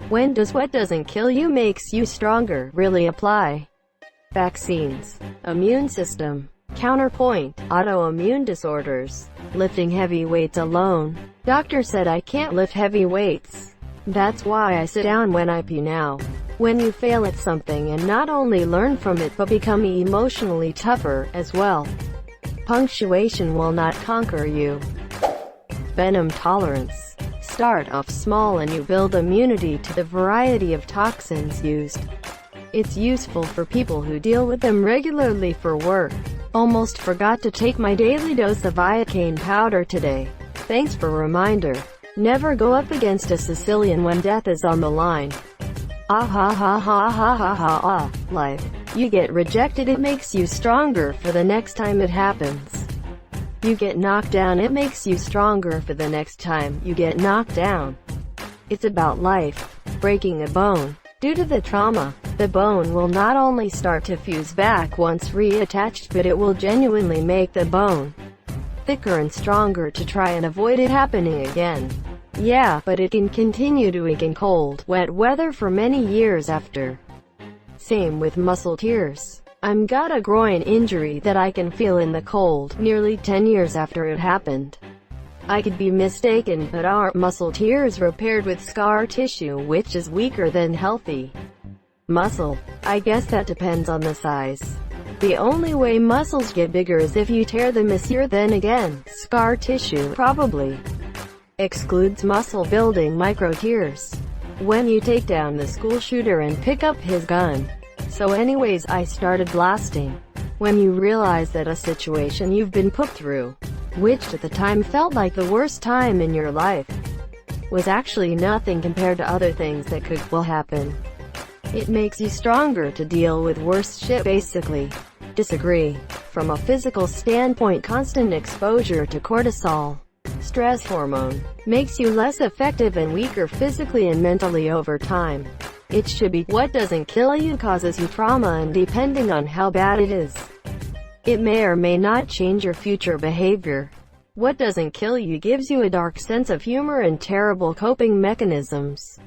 When does what doesn't kill you makes you stronger really apply? Vaccines, immune system, counterpoint, autoimmune disorders, lifting heavy weights alone. Doctor said I can't lift heavy weights. That's why I sit down when I pee now. When you fail at something and not only learn from it but become emotionally tougher as well. Punctuation will not conquer you. Venom tolerance. Start off small and you build immunity to the variety of toxins used. It's useful for people who deal with them regularly for work. Almost forgot to take my daily dose of iocane powder today. Thanks for reminder. Never go up against a Sicilian when death is on the line. Ah ha ha ha ha ha ha ah. Life. You get rejected, it makes you stronger for the next time it happens. You get knocked down, it makes you stronger for the next time you get knocked down. It's about life. Breaking a bone. Due to the trauma, the bone will not only start to fuse back once reattached, but it will genuinely make the bone thicker and stronger to try and avoid it happening again. Yeah, but it can continue to ache in cold, wet weather for many years after. Same with muscle tears. I'm got a groin injury that I can feel in the cold, nearly 10 years after it happened. I could be mistaken, but aren't muscle tears repaired with scar tissue which is weaker than healthy muscle? I guess that depends on the size. The only way muscles get bigger is if you tear them easier. Then again, scar tissue probably excludes muscle building micro tears. When you take down the school shooter and pick up his gun. So anyways, I started blasting. When you realize that a situation you've been put through, which at the time felt like the worst time in your life, was actually nothing compared to other things that will happen. It makes you stronger to deal with worse shit basically. Disagree. From a physical standpoint, constant exposure to cortisol, stress hormone, makes you less effective and weaker physically and mentally over time. It should be what doesn't kill you causes you trauma, and depending on how bad it is, it may or may not change your future behavior. What doesn't kill you gives you a dark sense of humor and terrible coping mechanisms.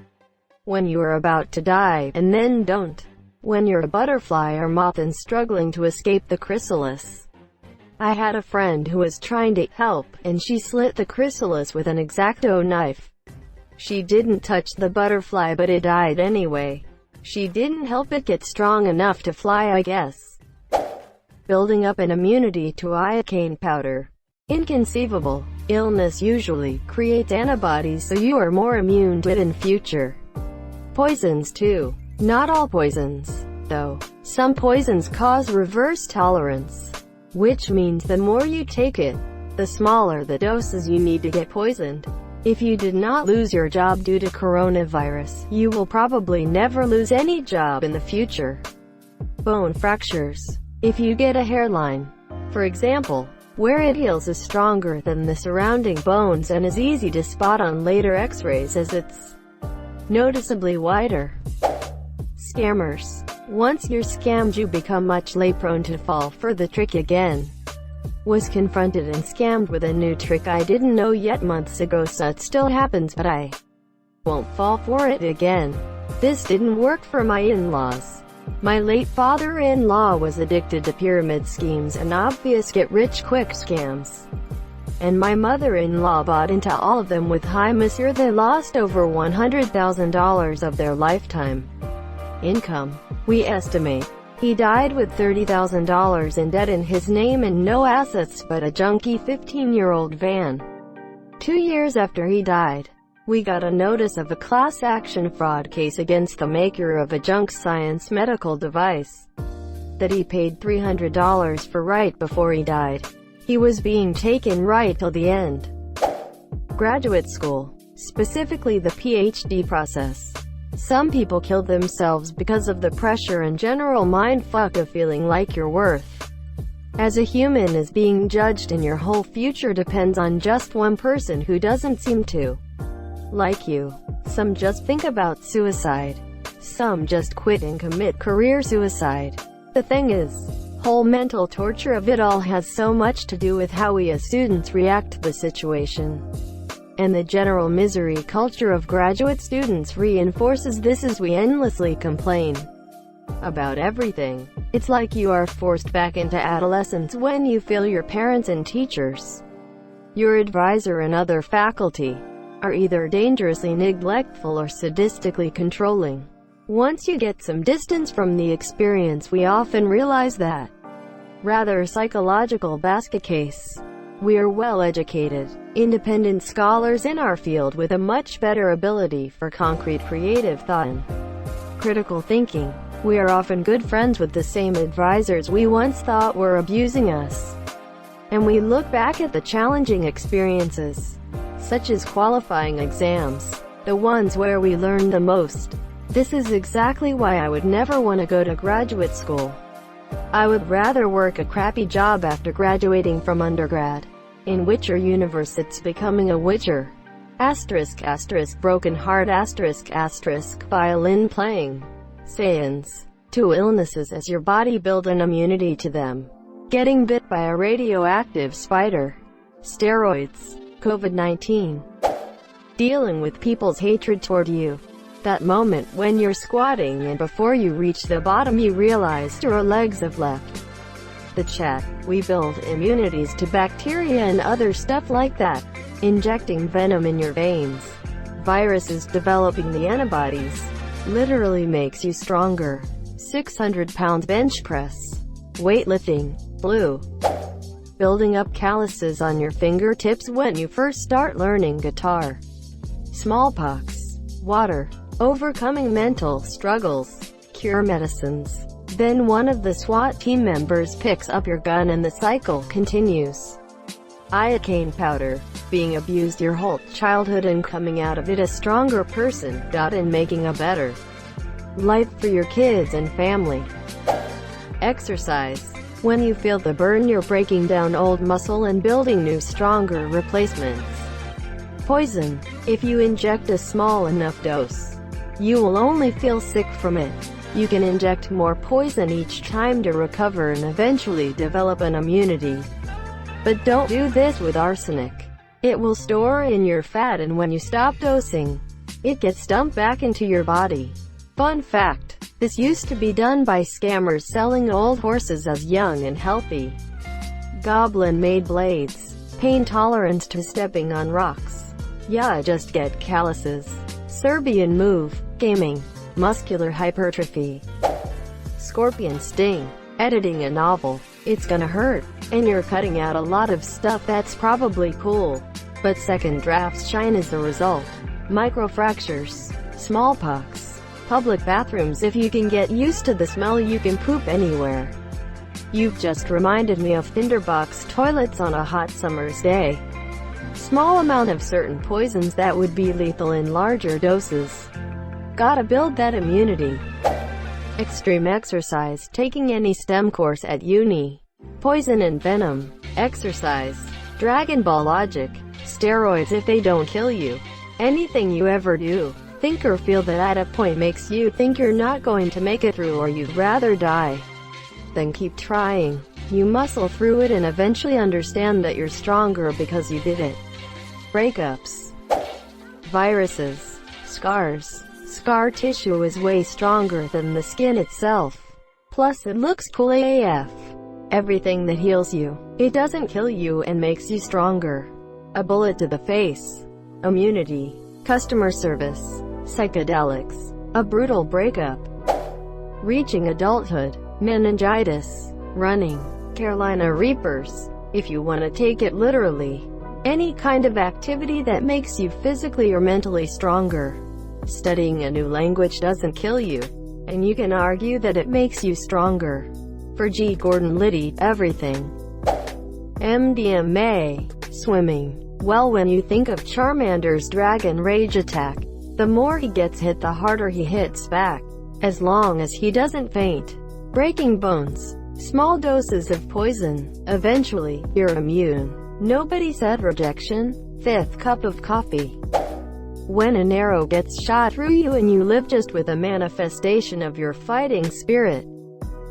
When you are about to die, and then don't. When you're a butterfly or moth and struggling to escape the chrysalis. I had a friend who was trying to help, and she slit the chrysalis with an X-Acto knife. She didn't touch the butterfly, but it died anyway. She didn't help it get strong enough to fly, I guess. Building up an immunity to iocane powder. Inconceivable. Illness usually creates antibodies so you are more immune to it in future. Poisons too. Not all poisons, though. Some poisons cause reverse tolerance, which means the more you take it, the smaller the doses you need to get poisoned. If you did not lose your job due to coronavirus, you will probably never lose any job in the future. Bone fractures. If you get a hairline, for example, where it heals is stronger than the surrounding bones and is easy to spot on later x-rays as it's noticeably wider. Scammers. Once you're scammed, you become much less prone to fall for the trick again. Was confronted and scammed with a new trick I didn't know yet months ago, so it still happens, but I won't fall for it again. This didn't work for my in-laws. My late father-in-law was addicted to pyramid schemes and obvious get-rich-quick scams. And my mother-in-law bought into all of them with high monsieur. They lost over $100,000 of their lifetime income. We estimate. He died with $30,000 in debt in his name and no assets but a junky 15-year-old van. 2 years after he died, we got a notice of a class action fraud case against the maker of a junk science medical device that he paid $300 for right before he died. He was being taken right till the end. Graduate school, specifically the PhD process. Some people kill themselves because of the pressure and general mindfuck of feeling like your worth as a human is being judged and your whole future depends on just one person who doesn't seem to like you. Some just think about suicide. Some just quit and commit career suicide. The thing is, whole mental torture of it all has so much to do with how we as students react to the situation. And the general misery culture of graduate students reinforces this as we endlessly complain about everything. It's like you are forced back into adolescence when you feel your parents and teachers, your advisor and other faculty, are either dangerously neglectful or sadistically controlling. Once you get some distance from the experience, we often realize that rather psychological basket case. We are well-educated, independent scholars in our field with a much better ability for concrete creative thought and critical thinking. We are often good friends with the same advisors we once thought were abusing us. And we look back at the challenging experiences, such as qualifying exams, the ones where we learn the most. This is exactly why I would never want to go to graduate school. I would rather work a crappy job after graduating from undergrad. In Witcher universe, it's becoming a Witcher. Asterisk asterisk broken heart asterisk asterisk violin playing. Sayings. 2 illnesses as your body build an immunity to them. Getting bit by a radioactive spider. Steroids. COVID-19. Dealing with people's hatred toward you. That moment when you're squatting and before you reach the bottom you realize your legs have left the chat. We build immunities to bacteria and other stuff like that. Injecting venom in your veins. Viruses developing the antibodies. Literally makes you stronger. 600 pounds bench press. Weightlifting. Flu. Building up calluses on your fingertips when you first start learning guitar. Smallpox. Water. Overcoming mental struggles. Cure medicines. Then one of the SWAT team members picks up your gun and the cycle continues. Iocane powder. Being abused your whole childhood and coming out of it a stronger person, and making a better life for your kids and family. Exercise. When you feel the burn, you're breaking down old muscle and building new, stronger replacements. Poison. If you inject a small enough dose, you will only feel sick from it. You can inject more poison each time to recover and eventually develop an immunity. But don't do this with arsenic. It will store in your fat, and when you stop dosing, it gets dumped back into your body. Fun fact: this used to be done by scammers selling old horses as young and healthy. Goblin-made blades. Pain tolerance to stepping on rocks. Yeah, just get calluses. Serbian move. Gaming. Muscular hypertrophy. Scorpion sting. Editing a novel. It's gonna hurt, and you're cutting out a lot of stuff that's probably cool, but second drafts shine as a result. Microfractures. Smallpox. Public bathrooms. If you can get used to the smell, you can poop anywhere. You've just reminded me of tinderbox toilets on a hot summer's day. Small amount of certain poisons that would be lethal in larger doses. Gotta build that immunity. Extreme exercise. Taking any STEM course at uni. Poison and venom. Exercise. Dragon Ball logic. Steroids. If they don't kill you, anything you ever do, think or feel that at a point makes you think you're not going to make it through, or you'd rather die than keep trying. You muscle through it and eventually understand that you're stronger because you did it. Breakups. Viruses. Scars. Scar tissue is way stronger than the skin itself. Plus it looks cool AF. Everything that heals you, it doesn't kill you and makes you stronger. A bullet to the face. Immunity. Customer service. Psychedelics. A brutal breakup. Reaching adulthood. Meningitis. Running. Carolina Reapers. If you want to take it literally, any kind of activity that makes you physically or mentally stronger. Studying a new language doesn't kill you, and you can argue that it makes you stronger. For G. Gordon Liddy, everything. MDMA. Swimming. Well, when you think of Charmander's dragon rage attack, the more he gets hit, the harder he hits back, as long as he doesn't faint. Breaking bones. Small doses of poison. Eventually, you're immune. Nobody said rejection. 5th cup of coffee. When an arrow gets shot through you and you live just with a manifestation of your fighting spirit.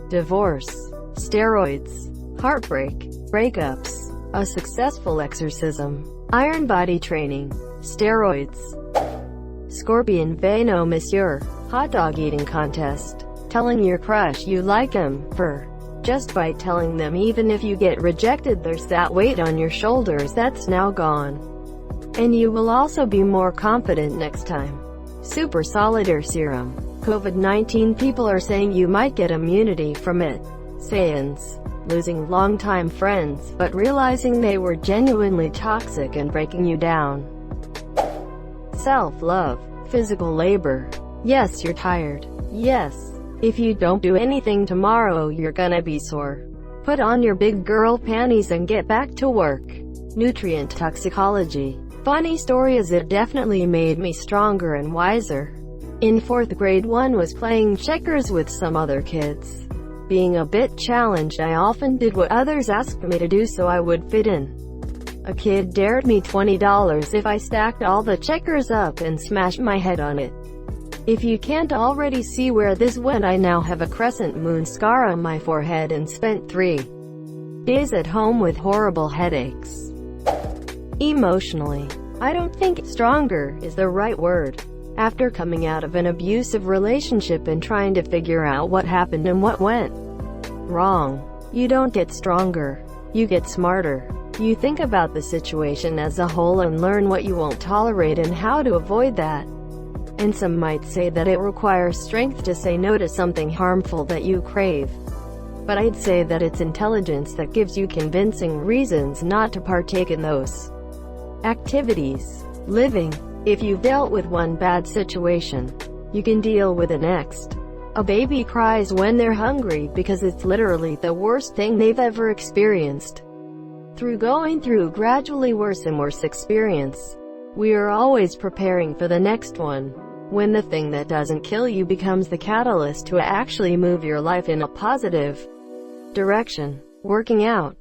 Divorce. Steroids. Heartbreak. Breakups. A successful exorcism. Iron body training. Steroids. Scorpion Veno Monsieur. Hot dog eating contest. Telling your crush you like him, her. Just by telling them, even if you get rejected, there's that weight on your shoulders that's now gone. And you will also be more confident next time. Super Solidar Serum. COVID-19 people are saying you might get immunity from it. Sayings. Losing longtime friends, but realizing they were genuinely toxic and breaking you down. Self-love. Physical labor. Yes, you're tired. Yes. If you don't do anything tomorrow, you're gonna be sore. Put on your big girl panties and get back to work. Nutrient toxicology. Funny story is it definitely made me stronger and wiser. In 4th grade, one was playing checkers with some other kids. Being a bit challenged, I often did what others asked me to do so I would fit in. A kid dared me $20 if I stacked all the checkers up and smashed my head on it. If you can't already see where this went, I now have a crescent moon scar on my forehead and spent 3 days at home with horrible headaches. Emotionally. I don't think stronger is the right word. After coming out of an abusive relationship and trying to figure out what happened and what went wrong, you don't get stronger. You get smarter. You think about the situation as a whole and learn what you won't tolerate and how to avoid that. And some might say that it requires strength to say no to something harmful that you crave. But I'd say that it's intelligence that gives you convincing reasons not to partake in those activities. Living. If you've dealt with one bad situation, you can deal with the next. A baby cries when they're hungry because it's literally the worst thing they've ever experienced. Through going through gradually worse and worse experience, we are always preparing for the next one. When the thing that doesn't kill you becomes the catalyst to actually move your life in a positive direction. Working out.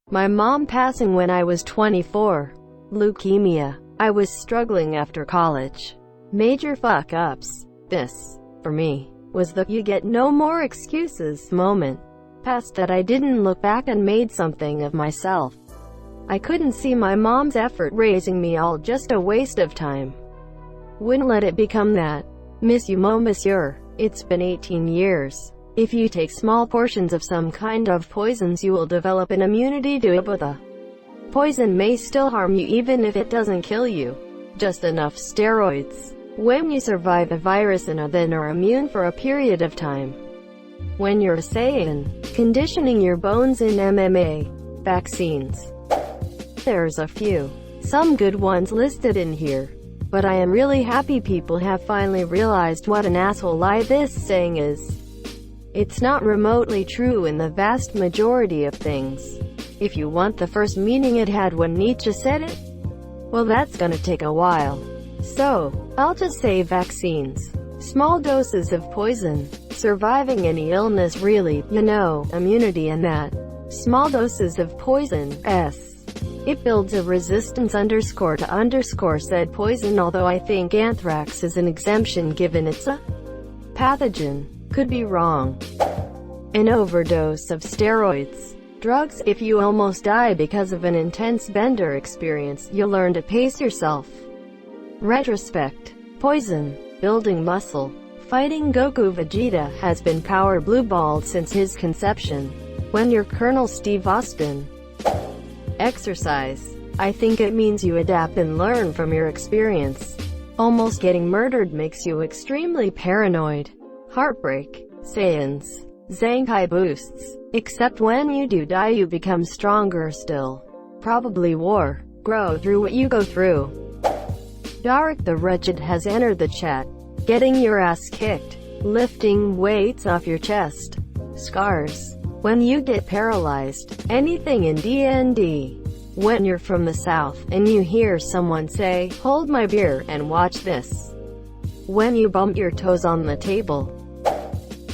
My mom passing when I was 24. Leukemia. I was struggling after college. Major fuck-ups. This, for me, was the "you get no more excuses" moment. Past that, I didn't look back and made something of myself. I couldn't see my mom's effort raising me all just a waste of time. Wouldn't let it become that. Miss you, monsieur. It's been 18 years. If you take small portions of some kind of poisons, you will develop an immunity to Ebola. Poison may still harm you even if it doesn't kill you. Just enough steroids. When you survive a virus and then are immune for a period of time. When you're saying, conditioning your bones in MMA. Vaccines. There's a few. Some good ones listed in here. But I am really happy people have finally realized what an asshole lie this saying is. It's not remotely true in the vast majority of things. If you want the first meaning it had when Nietzsche said it, well, that's gonna take a while. So, I'll just say vaccines. Small doses of poison. Surviving any illness really, immunity and that. Small doses of poison, It builds a resistance _to said poison, although I think anthrax is an exemption given it's a pathogen. Could be wrong. An overdose of steroids. Drugs. If you almost die because of an intense bender experience, you'll learn to pace yourself. Retrospect. Poison. Building muscle. Fighting Goku Vegeta has been power blue-balled since his conception. When you're Colonel Steve Austin. Exercise. I think it means you adapt and learn from your experience. Almost getting murdered makes you extremely paranoid. Heartbreak. Saiyans. Zankai boosts. Except when you do die you become stronger still. Probably war. Grow through what you go through. Darik the Wretched has entered the chat. Getting your ass kicked. Lifting weights off your chest. Scars. When you get paralyzed. Anything in D&D. When you're from the south, and you hear someone say, "Hold my beer, and watch this." When you bump your toes on the table.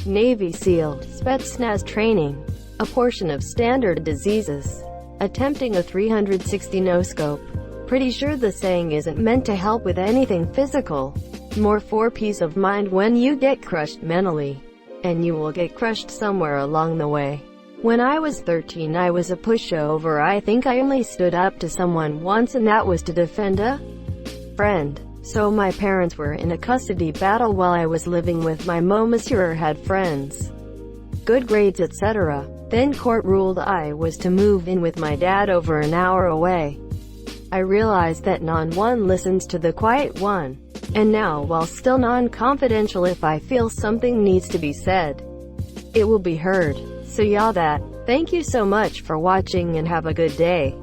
Navy SEAL. Spetsnaz training. A portion of standard diseases. Attempting a 360 no-scope. Pretty sure the saying isn't meant to help with anything physical. More for peace of mind when you get crushed mentally. And you will get crushed somewhere along the way. When I was 13 I was a pushover. I think I only stood up to someone once, and that was to defend a friend. So my parents were in a custody battle while I was living with my monsieur had friends, good grades, etc. Then court ruled I was to move in with my dad over an hour away. I realized that non-one listens to the quiet one. And now, while still non-confidential, if I feel something needs to be said, it will be heard. So yeah, that. Thank you so much for watching and have a good day.